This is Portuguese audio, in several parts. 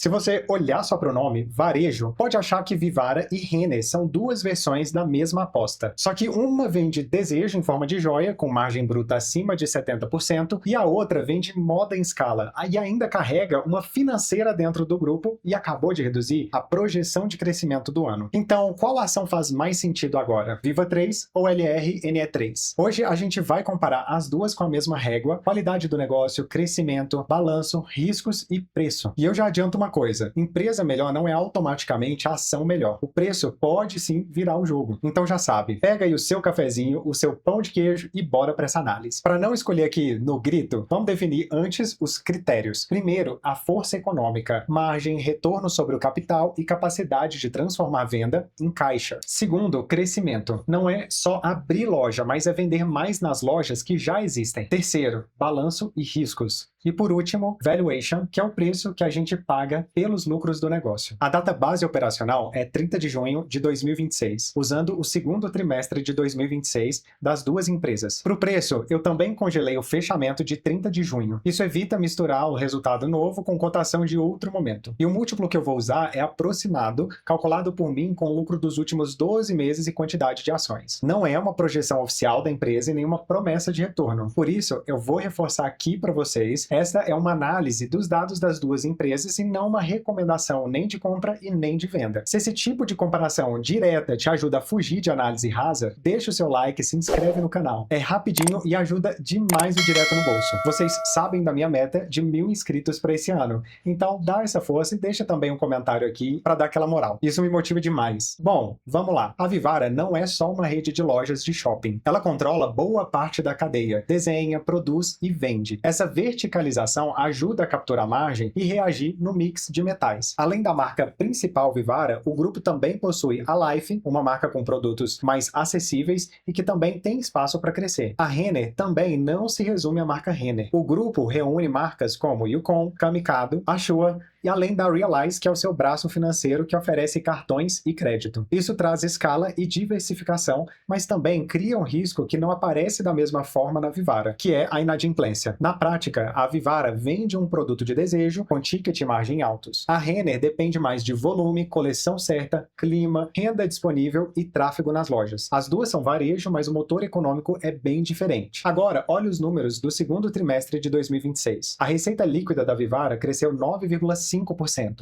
Se você olhar só para o nome, varejo, pode achar que Vivara e Renner são duas versões da mesma aposta. Só que uma vende desejo em forma de joia, com margem bruta acima de 70%, e a outra vende moda em escala, e ainda carrega uma financeira dentro do grupo e acabou de reduzir a projeção de crescimento do ano. Então, qual ação faz mais sentido agora? Viva 3 ou LRNE3? Hoje a gente vai comparar as duas com a mesma régua: qualidade do negócio, crescimento, balanço, riscos e preço. E eu já adianto uma coisa: empresa melhor não é automaticamente a ação melhor. O preço pode sim virar o jogo. Então já sabe, pega aí o seu cafezinho, o seu pão de queijo e bora para essa análise. Para não escolher aqui no grito, vamos definir antes os critérios. Primeiro, a força econômica, margem, retorno sobre o capital e capacidade de transformar a venda em caixa. Segundo, crescimento. Não é só abrir loja, mas é vender mais nas lojas que já existem. Terceiro, balanço e riscos. E por último, valuation, que é o preço que a gente paga pelos lucros do negócio. A data base operacional é 30 de junho de 2026, usando o segundo trimestre de 2026 das duas empresas. Para o preço, eu também congelei o fechamento de 30 de junho. Isso evita misturar o resultado novo com cotação de outro momento. E o múltiplo que eu vou usar é aproximado, calculado por mim com o lucro dos últimos 12 meses e quantidade de ações. Não é uma projeção oficial da empresa e nenhuma promessa de retorno. Por isso, eu vou reforçar aqui para vocês: esta é uma análise dos dados das duas empresas e não uma recomendação nem de compra e nem de venda. Se esse tipo de comparação direta te ajuda a fugir de análise rasa, deixa o seu like e se inscreve no canal. É rapidinho e ajuda demais o Direto no Bolso. Vocês sabem da minha meta de 1000 inscritos para esse ano, então dá essa força e deixa também um comentário aqui para dar aquela moral. Isso me motiva demais. Bom, vamos lá. A Vivara não é só uma rede de lojas de shopping. Ela controla boa parte da cadeia, desenha, produz e vende. Essa verticalização ajuda a capturar margem e reagir no mix de metais. Além da marca principal Vivara, o grupo também possui a Life, uma marca com produtos mais acessíveis e que também tem espaço para crescer. A Renner também não se resume à marca Renner. O grupo reúne marcas como Yukon, Kamikado, Ashua e além da Realize, que é o seu braço financeiro que oferece cartões e crédito. Isso traz escala e diversificação, mas também cria um risco que não aparece da mesma forma na Vivara, que é a inadimplência. Na prática, a Vivara vende um produto de desejo com ticket e margem altos. A Renner depende mais de volume, coleção certa, clima, renda disponível e tráfego nas lojas. As duas são varejo, mas o motor econômico é bem diferente. Agora, olha os números do segundo trimestre de 2026. A receita líquida da Vivara cresceu 9,5%.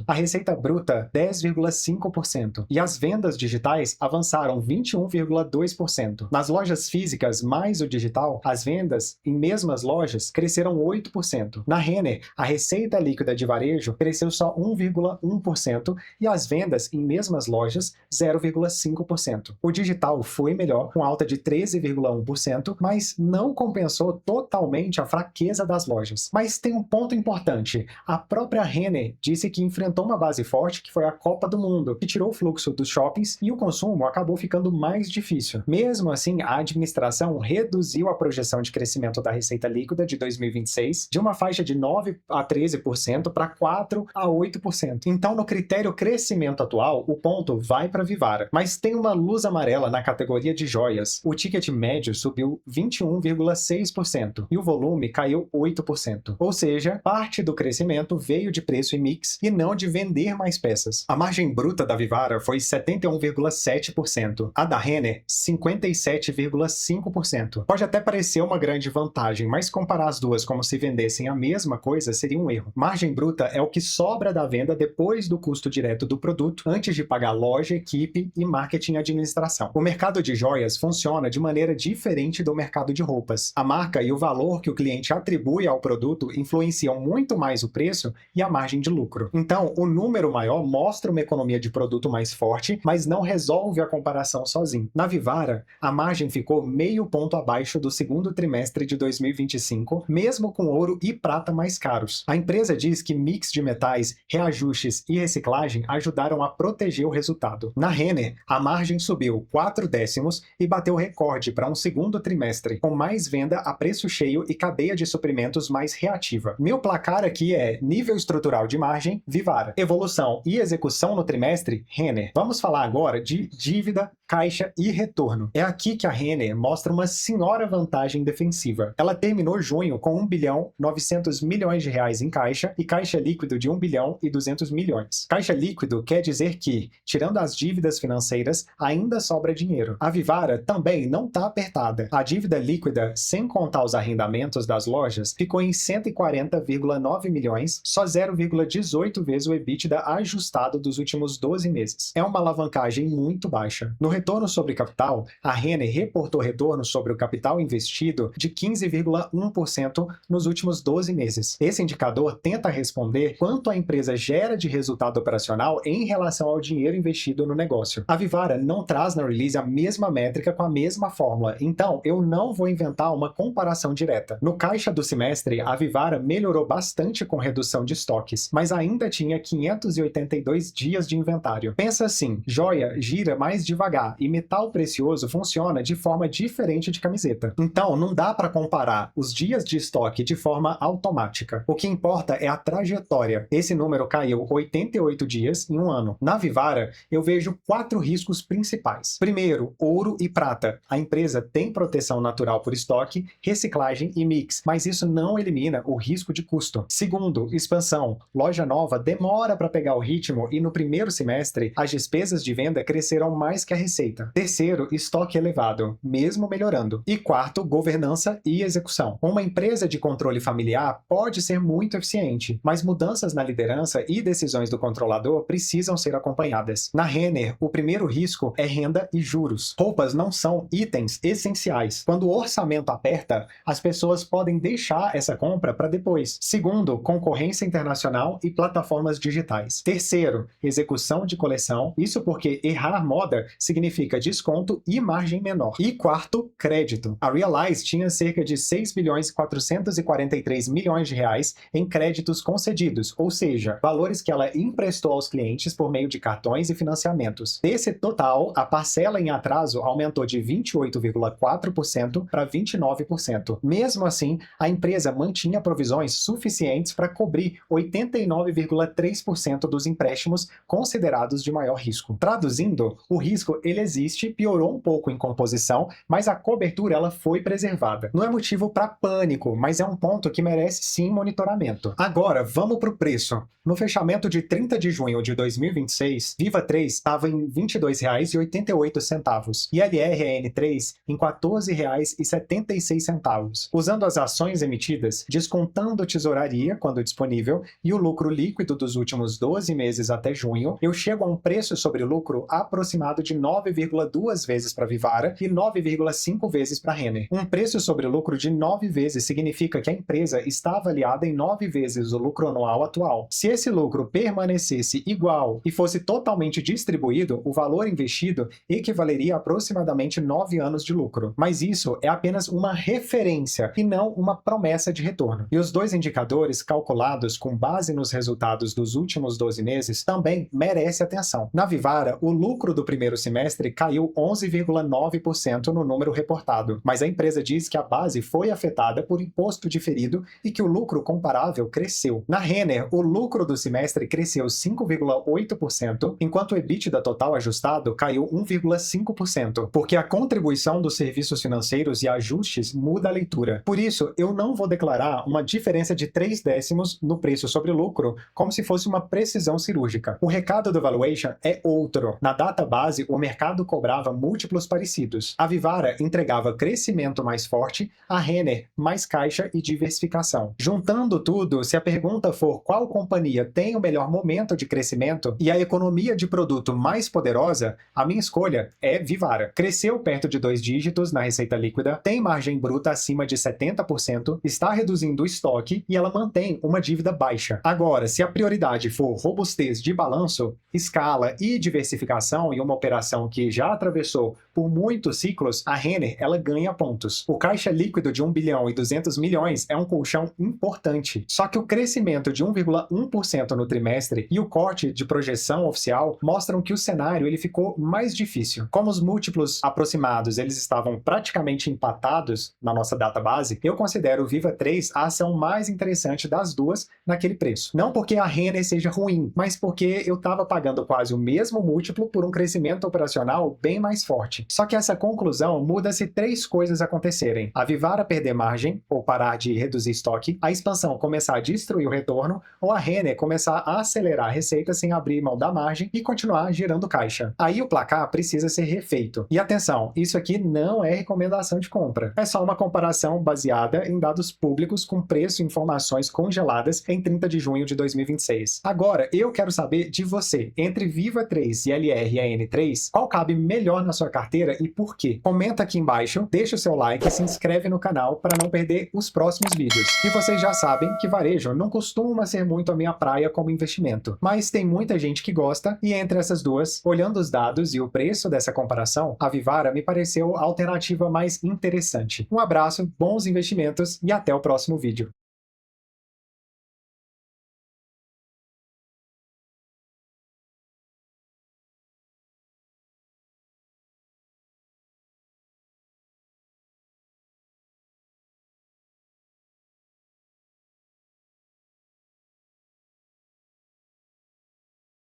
A receita bruta, 10,5%. E as vendas digitais avançaram 21,2%. Nas lojas físicas mais o digital, as vendas em mesmas lojas cresceram 8%. Na Renner, a receita líquida de varejo cresceu só 1,1% e as vendas em mesmas lojas 0,5%. O digital foi melhor, com alta de 13,1%, mas não compensou totalmente a fraqueza das lojas. Mas tem um ponto importante: a própria Renner disse que enfrentou uma base forte, que foi a Copa do Mundo, que tirou o fluxo dos shoppings e o consumo acabou ficando mais difícil. Mesmo assim, a administração reduziu a projeção de crescimento da receita líquida de 2026 de uma faixa de 9 a 13% para 4 a 8%. Então, no critério crescimento atual, o ponto vai para Vivara. Mas tem uma luz amarela na categoria de joias. O ticket médio subiu 21,6% e o volume caiu 8%. Ou seja, parte do crescimento veio de preço e mix e não de vender mais peças. A margem bruta da Vivara foi 71,7%. A da Renner, 57,5%. Pode até parecer uma grande vantagem, mas comparar as duas como se vendessem a mesma coisa seria um erro. Margem bruta é o que sobra da venda depois do custo direto do produto, antes de pagar loja, equipe e marketing e administração. O mercado de joias funciona de maneira diferente do mercado de roupas. A marca e o valor que o cliente atribui ao produto influenciam muito mais o preço e a margem de lucro. Então, o número maior mostra uma economia de produto mais forte, mas não resolve a comparação sozinho. Na Vivara, a margem ficou meio ponto abaixo do segundo trimestre de 2025, mesmo com ouro e prata mais caros. A empresa diz que mix de metais, reajustes e reciclagem ajudaram a proteger o resultado. Na Renner, a margem subiu 4 décimos e bateu recorde para um segundo trimestre, com mais venda a preço cheio e cadeia de suprimentos mais reativa. Meu placar aqui é nível estrutural de margem, Vivara. Evolução e execução no trimestre, Renner. Vamos falar agora de dívida caixa e retorno. É aqui que a Renner mostra uma senhora vantagem defensiva. Ela terminou junho com 1 bilhão 900 milhões de reais em caixa e caixa líquido de 1 bilhão e 200 milhões. Caixa líquido quer dizer que, tirando as dívidas financeiras, ainda sobra dinheiro. A Vivara também não está apertada. A dívida líquida, sem contar os arrendamentos das lojas, ficou em 140,9 milhões, só 0,18 vezes o EBITDA ajustado dos últimos 12 meses. É uma alavancagem muito baixa. No retorno sobre capital, a Renner reportou retorno sobre o capital investido de 15,1% nos últimos 12 meses. Esse indicador tenta responder quanto a empresa gera de resultado operacional em relação ao dinheiro investido no negócio. A Vivara não traz na release a mesma métrica com a mesma fórmula, então eu não vou inventar uma comparação direta. No caixa do semestre, a Vivara melhorou bastante com redução de estoques, mas ainda tinha 582 dias de inventário. Pensa assim, joia gira mais devagar e metal precioso funciona de forma diferente de camiseta. Então não dá para comparar os dias de estoque de forma automática. O que importa é a trajetória. Esse número caiu 88 dias em um ano. Na Vivara, eu vejo 4 riscos principais. Primeiro, ouro e prata. A empresa tem proteção natural por estoque, reciclagem e mix, mas isso não elimina o risco de custo. Segundo, expansão. Loja nova demora para pegar o ritmo e no primeiro semestre as despesas de venda cresceram mais que a receita. Terceiro, estoque elevado, mesmo melhorando. E quarto, governança e execução. Uma empresa de controle familiar pode ser muito eficiente, mas mudanças na liderança e decisões do controlador precisam ser acompanhadas. Na Renner, o primeiro risco é renda e juros. Roupas não são itens essenciais. Quando o orçamento aperta, as pessoas podem deixar essa compra para depois. Segundo, concorrência internacional e plataformas digitais. Terceiro, execução de coleção. Isso porque errar moda significa desconto e margem menor. E quarto, crédito. A Realize tinha cerca de 6 bilhões e 443 milhões de reais em créditos concedidos, ou seja, valores que ela emprestou aos clientes por meio de cartões e financiamentos. Desse total, a parcela em atraso aumentou de 28,4% para 29%. Mesmo assim, a empresa mantinha provisões suficientes para cobrir 89,3% dos empréstimos considerados de maior risco. Traduzindo, o risco ele existe, piorou um pouco em composição, mas a cobertura ela foi preservada. Não é motivo para pânico, mas é um ponto que merece sim monitoramento. Agora, vamos para o preço. No fechamento de 30 de junho de 2026, Viva 3 estava em R$ 22,88 e LRN3 em R$ 14,76. Usando as ações emitidas, descontando tesouraria quando disponível e o lucro líquido dos últimos 12 meses até junho, eu chego a um preço sobre lucro aproximado de 9,2 vezes para Vivara e 9,5 vezes para Renner. Um preço sobre lucro de 9 vezes significa que a empresa está avaliada em 9 vezes o lucro anual atual. Se esse lucro permanecesse igual e fosse totalmente distribuído, o valor investido equivaleria a aproximadamente 9 anos de lucro. Mas isso é apenas uma referência e não uma promessa de retorno. E os dois indicadores calculados com base nos resultados dos últimos 12 meses também merecem atenção. Na Vivara, o lucro do primeiro semestre caiu 11,9% no número reportado, mas a empresa diz que a base foi afetada por imposto diferido e que o lucro comparável cresceu. Na Renner, o lucro do semestre cresceu 5,8%, enquanto o EBITDA total ajustado caiu 1,5%, porque a contribuição dos serviços financeiros e ajustes muda a leitura. Por isso, eu não vou declarar uma diferença de 3 décimos no preço sobre lucro como se fosse uma precisão cirúrgica. O recado do valuation é outro. Na data base, o mercado cobrava múltiplos parecidos. A Vivara entregava crescimento mais forte, a Renner mais caixa e diversificação. Juntando tudo, se a pergunta for qual companhia tem o melhor momento de crescimento e a economia de produto mais poderosa, a minha escolha é Vivara. Cresceu perto de 2 dígitos na receita líquida, tem margem bruta acima de 70%, está reduzindo o estoque e ela mantém uma dívida baixa. Agora, se a prioridade for robustez de balanço, escala e diversificação em uma operação que já atravessou por muitos ciclos, a Renner ela ganha pontos. O caixa líquido de 1 bilhão e 200 milhões é um colchão importante. Só que o crescimento de 1,1% no trimestre e o corte de projeção oficial mostram que o cenário ele ficou mais difícil. Como os múltiplos aproximados eles estavam praticamente empatados na nossa database, eu considero o Viva 3 a ação mais interessante das duas naquele preço. Não porque a Renner seja ruim, mas porque eu estava pagando quase o mesmo múltiplo por um crescimento operacional operacional bem mais forte. Só que essa conclusão muda se três coisas acontecerem: a Vivara perder margem, ou parar de reduzir estoque, a expansão começar a destruir o retorno, ou a Renner começar a acelerar a receita sem abrir mão da margem e continuar gerando caixa. Aí o placar precisa ser refeito. E atenção, isso aqui não é recomendação de compra. É só uma comparação baseada em dados públicos com preço e informações congeladas em 30 de junho de 2026. Agora, eu quero saber de você, entre Viva 3 e LR e a N3, qual cabe melhor na sua carteira e por quê? Comenta aqui embaixo, deixa o seu like e se inscreve no canal para não perder os próximos vídeos. E vocês já sabem que varejo não costuma ser muito a minha praia como investimento, mas tem muita gente que gosta e entre essas duas, olhando os dados e o preço dessa comparação, a Vivara me pareceu a alternativa mais interessante. Um abraço, bons investimentos e até o próximo vídeo.